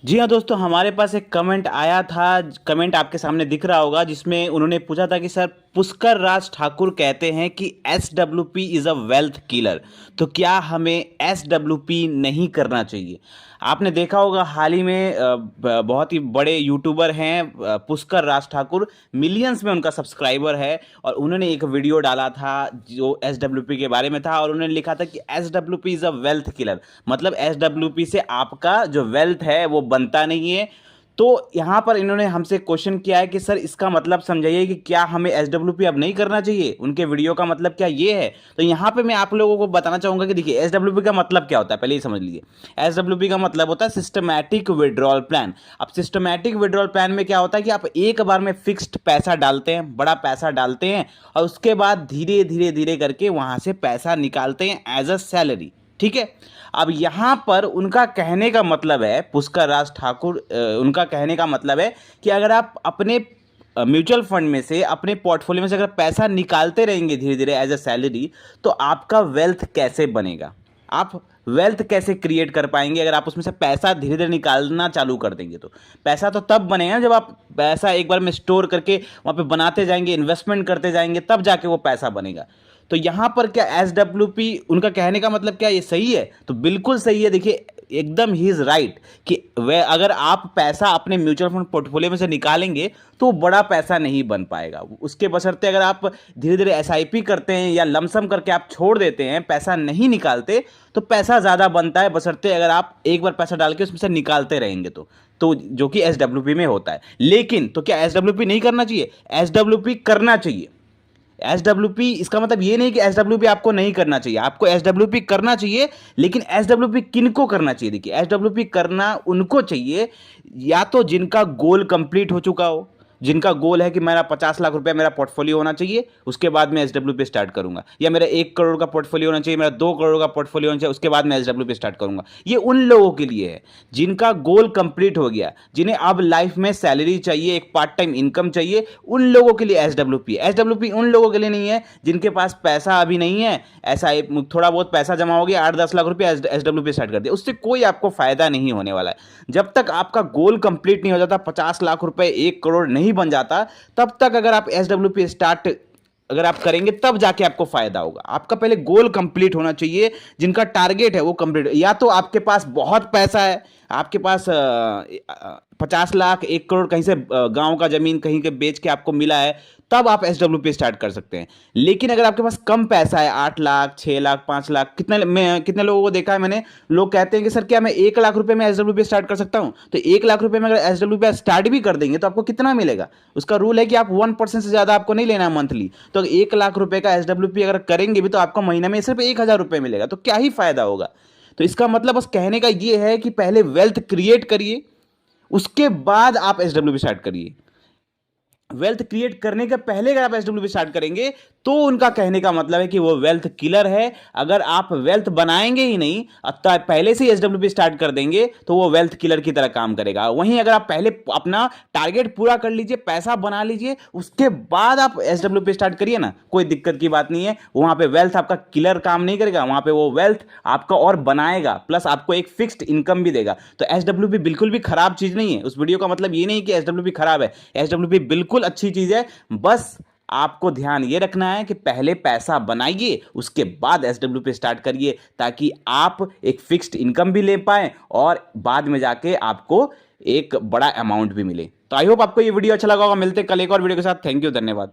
जी हाँ दोस्तों, हमारे पास एक कमेंट आया था। कमेंट आपके सामने दिख रहा होगा, जिसमें उन्होंने पूछा था कि सर, पुष्कर राज ठाकुर कहते हैं कि SWP is a wealth killer, तो क्या हमें SWP नहीं करना चाहिए? आपने देखा होगा हाल ही में बहुत ही बड़े यूट्यूबर हैं पुष्कर राज ठाकुर, मिलियंस में उनका सब्सक्राइबर है। और उन्होंने एक वीडियो डाला था जो SWP के बारे में था, और उन्होंने लिखा था कि SWP is a wealth killer, मतलब SWP से आपका जो वेल्थ है वो बनता नहीं है। तो यहाँ पर इन्होंने हमसे क्वेश्चन किया है कि सर, इसका मतलब समझाइए कि क्या हमें SWP अब नहीं करना चाहिए? उनके वीडियो का मतलब क्या ये है? तो यहाँ पे मैं आप लोगों को बताना चाहूँगा कि देखिए, SWP का मतलब क्या होता है, पहले ही समझ लीजिए। SWP का मतलब होता है सिस्टमैटिक विड्रॉल प्लान। अब सिस्टमैटिक विड्रॉल प्लान में क्या होता है कि आप एक बार में फिक्स्ड पैसा डालते हैं, बड़ा पैसा डालते हैं, और उसके बाद धीरे धीरे धीरे करके वहाँ से पैसा निकालते हैं एज अ सैलरी। ठीक है। अब यहाँ पर उनका कहने का मतलब है, पुष्कर राज ठाकुर, उनका कहने का मतलब है कि अगर आप अपने म्यूचुअल फंड में से, अपने पोर्टफोलियो में से अगर पैसा निकालते रहेंगे धीरे धीरे एज अ सैलरी, तो आपका वेल्थ कैसे बनेगा? आप वेल्थ कैसे क्रिएट कर पाएंगे अगर आप उसमें से पैसा धीरे धीरे निकालना चालू कर देंगे? तो पैसा तो तब बनेगा जब आप पैसा एक बार में स्टोर करके वहाँ पे बनाते जाएंगे, इन्वेस्टमेंट करते जाएंगे, तब जाके वो पैसा बनेगा। तो यहाँ पर क्या SWP, उनका कहने का मतलब क्या ये सही है? तो बिल्कुल सही है। देखिए, एकदम ही इज़ राइट कि वह अगर आप पैसा अपने म्यूचुअल फंड पोर्टफोलियो में से निकालेंगे तो बड़ा पैसा नहीं बन पाएगा। उसके बशर्ते अगर आप धीरे धीरे SIP करते हैं या लमसम करके आप छोड़ देते हैं, पैसा नहीं निकालते, तो पैसा ज़्यादा बनता है, बशर्ते अगर आप एक बार पैसा डाल के उसमें से निकालते रहेंगे तो जो कि SWP में होता है। लेकिन तो क्या SWP नहीं करना चाहिए? SWP करना चाहिए। SWP, इसका मतलब ये नहीं कि SWP आपको नहीं करना चाहिए, आपको SWP करना चाहिए। लेकिन SWP किनको करना चाहिए? देखिए, SWP करना उनको चाहिए या तो जिनका गोल कंप्लीट हो चुका हो, जिनका गोल है कि मेरा 50 लाख रुपया मेरा पोर्टफोलियो होना चाहिए, उसके बाद मैं SWP स्टार्ट करूंगा, या मेरा 1 करोड़ का पोर्टफोलियो होना चाहिए, मेरा 2 करोड़ का पोर्टफोलियो होना चाहिए, उसके बाद मैं SWP स्टार्ट करूंगा। ये उन लोगों के लिए है जिनका गोल कंप्लीट हो गया, जिन्हें अब लाइफ में सैलरी चाहिए, एक पार्ट टाइम इनकम चाहिए, उन लोगों के लिए SWP उन लोगों के लिए नहीं है जिनके पास पैसा अभी नहीं है। ऐसा थोड़ा बहुत पैसा जमा हो गया, 8-10 लाख रुपया, SWP स्टार्ट कर दिया, उससे कोई आपको फायदा नहीं होने वाला है। जब तक आपका गोल कंप्लीट नहीं हो जाता, 50 लाख रुपए, 1 करोड़ नहीं बन जाता, तब तक अगर आप SWP स्टार्ट अगर आप करेंगे, तब जाके आपको फायदा होगा। आपका पहले गोल कंप्लीट होना चाहिए, जिनका टारगेट है वो कंप्लीट। या तो आपके पास बहुत पैसा है, आपके पास 50 लाख, 1 करोड़ कहीं से गांव का जमीन कहीं के बेच के आपको मिला है, तब आप SWP स्टार्ट कर सकते हैं। लेकिन अगर आपके पास कम पैसा है, 8 लाख, 6 लाख, 5 लाख, कितने लोगों को देखा है मैंने, लोग कहते हैं कि सर, क्या मैं 1 लाख रुपए में SWP स्टार्ट कर सकता हूं? तो 1 लाख रुपए में अगर SWP स्टार्ट भी कर देंगे तो आपको कितना मिलेगा? उसका रूल है कि आप 1% से ज्यादा आपको नहीं लेना मंथली। तो 1 लाख रुपए का SWP अगर करेंगे भी तो आपको महीने में सिर्फ 1,000 रुपए मिलेगा, तो क्या ही फायदा होगा? तो इसका मतलब बस कहने का ये है कि पहले वेल्थ क्रिएट करिए, उसके बाद आप SWP स्टार्ट करिए। वेल्थ क्रिएट करने के पहले अगर आप SWP स्टार्ट करेंगे, तो उनका कहने का मतलब है कि वो वेल्थ किलर है। अगर आप वेल्थ बनाएंगे ही नहीं, पहले से ही SWP स्टार्ट कर देंगे, तो वो वेल्थ किलर की तरह काम करेगा। वहीं अगर आप पहले अपना टारगेट पूरा कर लीजिए, पैसा बना लीजिए, उसके बाद आप SWP स्टार्ट करिए ना, कोई दिक्कत की बात नहीं है। वहां पे वेल्थ आपका किलर काम नहीं करेगा, वहां पे वो वेल्थ आपका और बनाएगा, प्लस आपको एक फिक्स्ड इनकम भी देगा। तो SWP बिल्कुल भी खराब चीज नहीं है। उस वीडियो का मतलब ये नहीं कि SWP खराब है, SWP बिल्कुल अच्छी चीज है। बस आपको ध्यान ये रखना है कि पहले पैसा बनाइए, उसके बाद SWP स्टार्ट करिए, ताकि आप एक फिक्स्ड इनकम भी ले पाएं और बाद में जाके आपको एक बड़ा अमाउंट भी मिले। तो आई होप आपको ये वीडियो अच्छा लगा होगा। मिलते हैं कल एक और वीडियो के साथ। थैंक यू, धन्यवाद।